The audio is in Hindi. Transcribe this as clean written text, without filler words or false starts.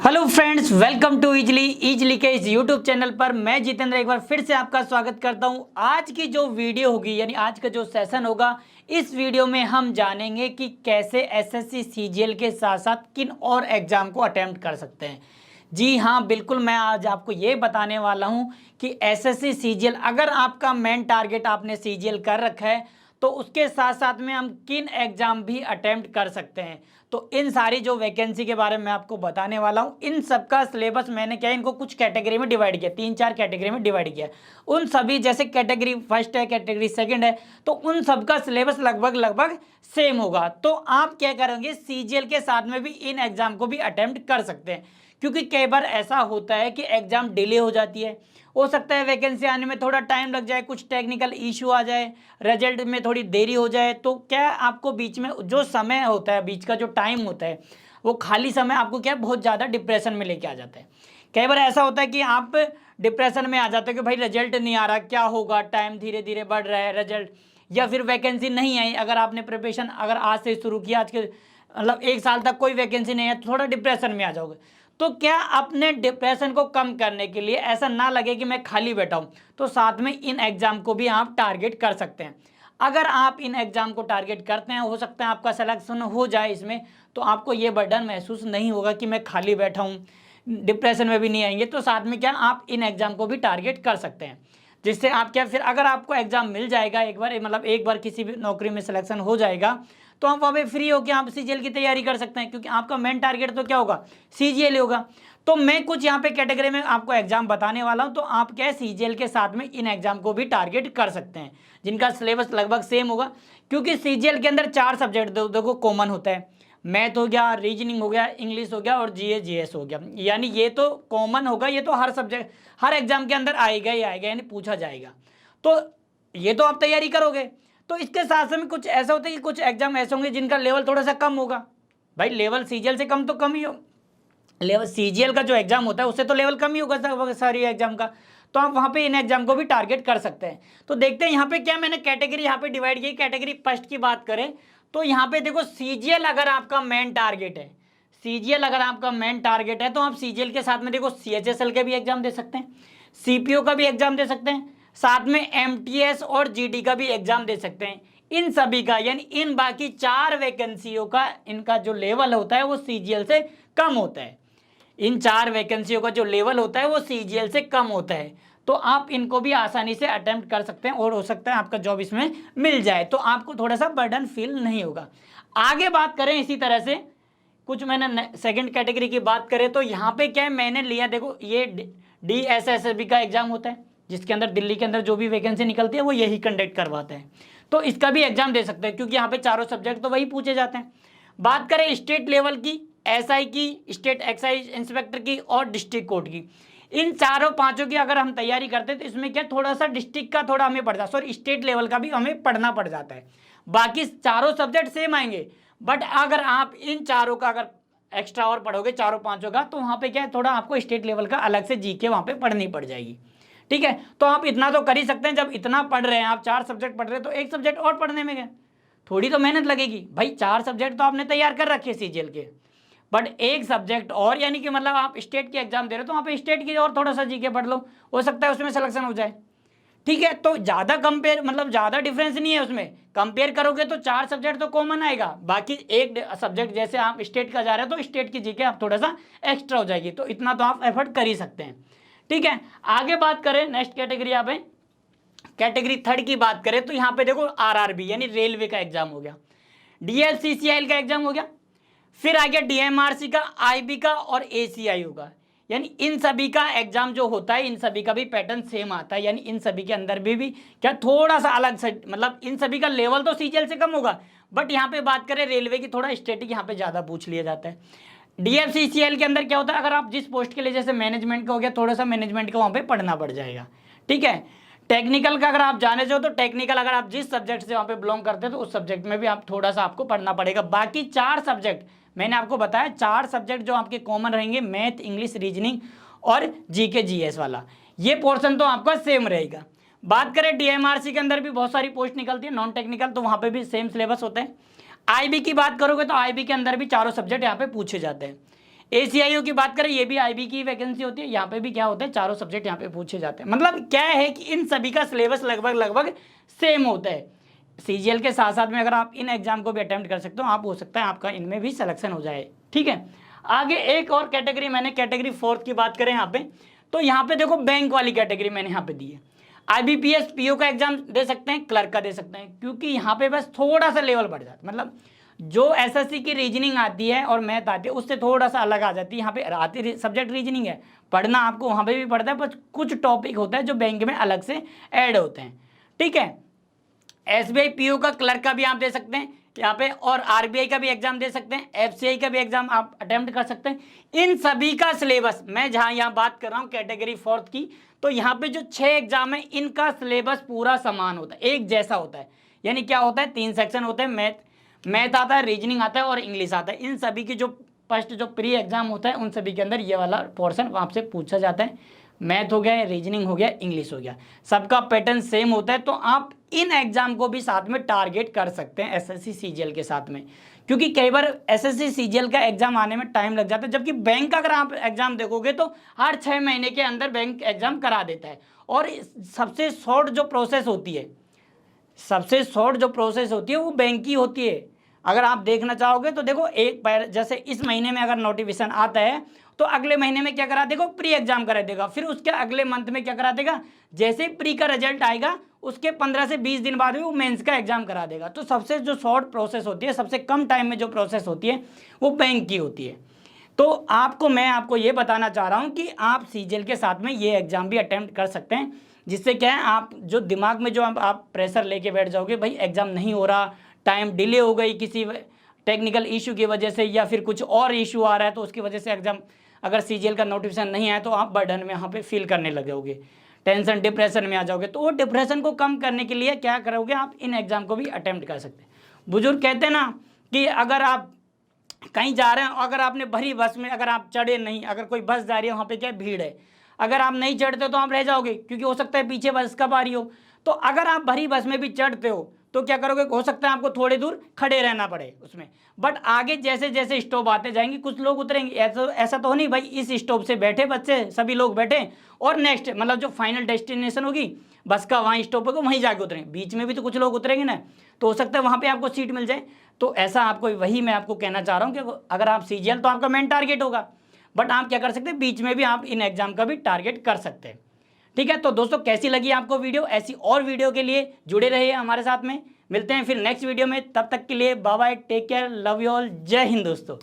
Hello friends, welcome to easily के इस यूट्यूब चैनल पर मैं जितेंद्र एक बार फिर से आपका स्वागत करता हूं। आज की जो वीडियो होगी यानी आज का जो सेशन होगा, इस वीडियो में हम जानेंगे कि कैसे एसएससी सीजीएल के साथ साथ किन और एग्जाम को अटेम्प्ट कर सकते हैं। जी हाँ, बिल्कुल मैं आज आपको ये बताने वाला हूं कि एसएससी सीजीएल अगर आपका मेन टारगेट आपने सीजीएल कर रखा है तो उसके साथ साथ में हम किन एग्जाम भी अटेम्प्ट कर सकते हैं। तो इन सारी जो वैकेंसी के बारे में आपको बताने वाला हूं। इन सबका सिलेबस मैंने क्या इनको कुछ कैटेगरी में डिवाइड किया, 3-4 कैटेगरी में डिवाइड किया। उन सभी जैसे कैटेगरी फर्स्ट है, कैटेगरी सेकंड है, तो उन सबका सिलेबस लगभग सेम होगा। तो आप क्या करेंगे, सीजीएल के साथ में भी इन एग्जाम को भी अटेम्प्ट कर सकते हैं। क्योंकि कई बार ऐसा होता है कि एग्जाम डिले हो जाती है, हो सकता है वैकेंसी आने में थोड़ा टाइम लग जाए, कुछ टेक्निकल इशू आ जाए, रिजल्ट में थोड़ी देरी हो जाए, तो क्या आपको बीच में जो समय होता है, बीच का जो टाइम होता है, वो खाली समय आपको क्या बहुत ज़्यादा डिप्रेशन में लेके आ जाता है। कई बार ऐसा होता है कि आप डिप्रेशन में आ जाते हो कि भाई रिजल्ट नहीं आ रहा, क्या होगा, टाइम धीरे धीरे बढ़ रहा है रिजल्ट, या फिर वैकेंसी नहीं आई। अगर आपने प्रिपरेशन अगर आज से शुरू किया, आज के मतलब 1 साल तक कोई वैकेंसी नहीं है, तो थोड़ा डिप्रेशन में आ जाओगे। तो क्या अपने डिप्रेशन को कम करने के लिए, ऐसा ना लगे कि मैं खाली बैठा हूं, तो साथ में इन एग्जाम को भी आप टारगेट कर सकते हैं। अगर आप इन एग्जाम को टारगेट करते हैं, हो सकता है आपका सिलेक्शन हो जाए इसमें, तो आपको ये बर्डन महसूस नहीं होगा कि मैं खाली बैठा हूं, डिप्रेशन में भी नहीं आएंगे। तो साथ में क्या आप इन एग्जाम को भी टारगेट कर सकते हैं, जिससे आप क्या फिर अगर आपको एग्जाम मिल जाएगा एक बार, मतलब एक बार किसी भी नौकरी में सिलेक्शन हो जाएगा, तो आप वहाँ पे फ्री होकर आप सीजीएल की तैयारी कर सकते हैं। क्योंकि आपका मेन टारगेट तो क्या होगा, सीजीएल होगा। तो मैं कुछ यहाँ पे कैटेगरी में आपको एग्जाम बताने वाला हूँ, तो आप क्या है सीजीएल के साथ में इन एग्जाम को भी टारगेट कर सकते हैं, जिनका सिलेबस लगभग सेम होगा। क्योंकि सीजीएल के अंदर 4 सब्जेक्ट देखो कॉमन होता है, मैथ हो गया, रीजनिंग हो गया, इंग्लिश हो गया और जीएस हो गया। यानी ये तो कॉमन होगा, ये तो हर सब्जेक्ट हर एग्जाम के अंदर आएगा ही आएगा, यानी पूछा जाएगा। तो ये तो आप तैयारी करोगे। तो इसके साथ में कुछ ऐसा होता है कि कुछ एग्जाम ऐसे होंगे जिनका लेवल थोड़ा सा कम होगा। भाई लेवल सीजीएल से कम तो कम ही हो, लेवल सीजीएल का जो एग्जाम होता है उससे तो लेवल कम ही होगा सारी एग्जाम का। तो आप वहाँ पे इन एग्जाम को भी टारगेट कर सकते हैं। तो देखते हैं यहाँ पे क्या मैंने कैटेगरी यहाँ पे डिवाइड की। कैटेगरी फर्स्ट की बात करें तो यहाँ पे देखो, सीजीएल अगर आपका मेन टारगेट है, सीजीएल अगर आपका मेन टारगेट है, तो आप सीजीएल के साथ में देखो सीएचएसएल के भी एग्जाम दे सकते हैं, सीपीओ का भी एग्जाम दे सकते हैं, साथ में एमटीएस और जीडी का भी एग्जाम दे सकते हैं। इन सभी का यानी इन बाकी 4 वैकेंसियों का इनका जो लेवल होता है वो सीजीएल से कम होता है। इन 4 वैकेंसियों का जो लेवल होता है वो सीजीएल से कम होता है। तो आप इनको भी आसानी से अटेम्प्ट कर सकते हैं और हो सकता है आपका जॉब इसमें मिल जाए, तो आपको थोड़ा सा बर्डन फील नहीं होगा। आगे बात करें इसी तरह से, कुछ मैंने सेकंड कैटेगरी की बात करें तो यहाँ पे क्या है, मैंने लिया देखो ये डीएसएसबी का एग्जाम होता है, जिसके अंदर दिल्ली के अंदर जो भी वैकेंसी निकलती है वो यही कंडक्ट करवाते हैं। तो इसका भी एग्जाम दे सकते हैं, क्योंकि यहाँ पे चारों सब्जेक्ट तो वही पूछे जाते हैं। बात करें स्टेट लेवल की, एसआई की, स्टेट एक्साइज इंस्पेक्टर की और डिस्ट्रिक्ट कोर्ट की, इन चारों पांचों की अगर हम तैयारी करते हैं तो इसमें क्या थोड़ा सा डिस्ट्रिक्ट का थोड़ा हमें पड़ जाता है, सॉरी स्टेट लेवल का भी हमें पढ़ना पड़ जाता है। बाकी चारों सब्जेक्ट सेम आएंगे, बट अगर आप इन चारों का अगर एक्स्ट्रा और पढ़ोगे, चारों पांचों का, तो वहाँ पे क्या है थोड़ा आपको स्टेट लेवल का अलग से जीके वहाँ पे पढ़नी पड़ जाएगी। ठीक है, तो आप इतना तो कर ही सकते हैं। जब इतना पढ़ रहे हैं, आप 4 सब्जेक्ट पढ़ रहे हैं, तो एक सब्जेक्ट और पढ़ने में क्या थोड़ी तो मेहनत लगेगी। भाई 4 सब्जेक्ट तो आपने तैयार कर रखे सीजीएल के, बट एक सब्जेक्ट और, यानी कि मतलब आप स्टेट की एग्जाम दे रहे हो तो वहाँ पे स्टेट की और थोड़ा सा जीके पढ़ लो, हो सकता है उसमें सिलेक्शन हो जाए। ठीक है, तो ज़्यादा कंपेयर मतलब ज़्यादा डिफरेंस नहीं है उसमें। कंपेयर करोगे तो 4 सब्जेक्ट तो कॉमन आएगा, बाकी एक सब्जेक्ट जैसे आप स्टेट का जा रहे हो तो स्टेट की जीके आप थोड़ा सा एक्स्ट्रा हो जाएगी। तो इतना तो आप एफर्ट कर ही सकते हैं। ठीक है, आगे बात करें नेक्स्ट कैटेगरी, यहाँ पे कैटेगरी थर्ड की बात करें तो यहाँ पे देखो आरआरबी यानी रेलवे का एग्जाम हो गया, डीएलसीसीआई का एग्जाम हो गया, फिर आ गया डीएमआरसी का, आईबी का और एसीआई होगा। यानी इन सभी का एग्जाम जो होता है, इन सभी का भी पैटर्न सेम आता है। यानी इन सभी के अंदर भी क्या थोड़ा सा अलग से, मतलब इन सभी का लेवल तो सीजीएल से कम होगा, बट यहाँ पे बात करें रेलवे की, थोड़ा स्टैटिक यहाँ पे ज़्यादा पूछ लिया जाता है। डीएफसीसीएल के अंदर क्या होता है, अगर आप जिस पोस्ट के लिए, जैसे मैनेजमेंट का हो गया, थोड़ा सा मैनेजमेंट का वहाँ पे पढ़ना पड़ जाएगा। ठीक है, टेक्निकल का अगर आप जाने चाहो तो टेक्निकल अगर आप जिस सब्जेक्ट से वहाँ पे बिलोंग करते हैं तो उस सब्जेक्ट में भी आप थोड़ा सा आपको पढ़ना पड़ेगा। बाकी 4 सब्जेक्ट मैंने आपको बताया, 4 सब्जेक्ट जो आपके कॉमन रहेंगे, मैथ, इंग्लिश, रीजनिंग और जीके जीएस वाला, ये पोर्शन तो आपका सेम रहेगा। बात करें डीएमआरसी के अंदर भी बहुत सारी पोस्ट निकलती है नॉन टेक्निकल, तो वहाँ पे भी सेम सिलेबस होते हैं। आईबी की बात करोगे तो आईबी के अंदर भी चारों सब्जेक्ट यहाँ पे पूछे जाते हैं। ACIO की बात करें, ये भी IB की वैकेंसी होती है। यहाँ पे भी क्या होता है, चारों सब्जेक्ट यहाँ पे पूछे जाते हैं। मतलब क्या है कि इन सभी का सिलेबस लगभग सेम होता है। CGL के साथ साथ में अगर आप इन एग्जाम को भी अटेम्प्ट कर सकते हो, आप हो सकता है आपका इनमें भी सिलेक्शन हो जाए। ठीक है, आगे एक और कैटेगरी, मैंने कैटेगरी 4 की बात करें यहाँ पे, तो यहाँ पे देखो बैंक वाली कैटेगरी मैंने यहाँ पे दी है। IBPS PO का एग्जाम दे सकते हैं, क्लर्क का दे सकते हैं, क्योंकि यहाँ पे बस थोड़ा सा लेवल बढ़ जाता है। मतलब जो SSC की रीजनिंग आती है और मैथ आती है उससे थोड़ा सा अलग आ जाती है। यहाँ पे आती सब्जेक्ट रीजनिंग है, पढ़ना आपको वहाँ पे भी पड़ता है, बस कुछ टॉपिक होता है जो बैंक में अलग से ऐड होते हैं। ठीक है, SBI PO का क्लर्क का भी आप दे सकते हैं यहाँ पे, और RBI का भी एग्जाम दे सकते हैं, FCI का भी एग्जाम आप अटेम्प्ट कर सकते हैं। इन सभी का सिलेबस, मैं जहाँ यहाँ बात कर रहा हूँ कैटेगरी 4 की, तो यहाँ पे जो 6 एग्जाम है इनका सिलेबस पूरा समान होता है, एक जैसा होता है। यानी क्या होता है, 3 सेक्शन होते हैं, मैथ आता है, रीजनिंग आता है और इंग्लिश आता है। इन सभी की जो फर्स्ट जो प्री एग्जाम होता है उन सभी के अंदर ये वाला पोर्शन आपसे पूछा जाता है। मैथ हो गया, रीजनिंग हो गया, इंग्लिश हो गया, सबका पैटर्न सेम होता है। तो आप इन एग्जाम को भी साथ में टारगेट कर सकते हैं SSC CGL के साथ में, क्योंकि कई बार SSC CGL का एग्जाम आने में टाइम लग जाता है, जबकि बैंक का अगर आप एग्जाम देखोगे तो हर 6 महीने के अंदर बैंक एग्जाम करा देता है। और सबसे शॉर्ट जो प्रोसेस होती है, सबसे शॉर्ट जो प्रोसेस होती है वो बैंक की होती है। अगर आप देखना चाहोगे तो देखो, एक बार जैसे इस महीने में अगर नोटिफिकेशन आता है तो अगले महीने में क्या करा देगा, प्री एग्जाम करा देगा, फिर उसके अगले मंथ में क्या करा देगा, जैसे ही प्री का रिजल्ट आएगा उसके 15 से 20 दिन बाद भी वो मेंस का एग्जाम करा देगा। तो सबसे जो शॉर्ट प्रोसेस होती है, सबसे कम टाइम में जो प्रोसेस होती है वो बैंक की होती है। तो मैं आपको ये बताना चाह रहा हूँ कि आप CGL के साथ में ये एग्जाम भी अटेम्प्ट कर सकते हैं, जिससे क्या है, आप जो दिमाग में जो आप प्रेशर लेके बैठ जाओगे, भाई एग्जाम नहीं हो रहा, टाइम डिले हो गई किसी टेक्निकल इशू की वजह से, या फिर कुछ और इशू आ रहा है तो उसकी वजह से एग्जाम अगर CGL का नोटिफिकेशन नहीं आया तो आप बर्डन में यहाँ पे फील करने लग जाओगे, टेंशन डिप्रेशन में आ जाओगे। तो वो डिप्रेशन को कम करने के लिए क्या करोगे, आप इन एग्जाम को भी अटेम्प्ट कर सकते हैं। बुजुर्ग कहते हैं ना कि अगर आप कहीं जा रहे हैं, अगर आपने भरी बस में अगर आप चढ़े नहीं, अगर कोई बस जा रही है वहाँ पे क्या भीड़ है, अगर आप नहीं चढ़ते तो आप रह जाओगे, क्योंकि हो सकता है पीछे बस कब आ रही हो। तो अगर आप भरी बस में भी चढ़ते हो तो क्या करोगे, हो सकता है आपको थोड़ी दूर खड़े रहना पड़े उसमें, बट आगे जैसे जैसे स्टॉप आते जाएंगे कुछ लोग उतरेंगे। ऐसा तो नहीं भाई इस स्टॉप से बैठे बच्चे सभी लोग बैठे और नेक्स्ट मतलब जो फाइनल डेस्टिनेशन होगी बस का वहाँ स्टॉप होगा वहीं जाके उतरेंगे, बीच में भी तो कुछ लोग उतरेंगे ना, तो हो सकता है वहाँ पे आपको सीट मिल जाए। तो ऐसा आपको, वही मैं आपको कहना चाह रहा हूँ कि अगर आप CGL तो आपका मेन टारगेट होगा, बट आप क्या कर सकते हैं, बीच में भी आप इन एग्जाम का भी टारगेट कर सकते हैं। ठीक है, तो दोस्तों कैसी लगी आपको वीडियो, ऐसी और वीडियो के लिए जुड़े रहिए हमारे साथ में। मिलते हैं फिर नेक्स्ट वीडियो में, तब तक के लिए bye bye, take care, love you all, जय हिंद दोस्तों।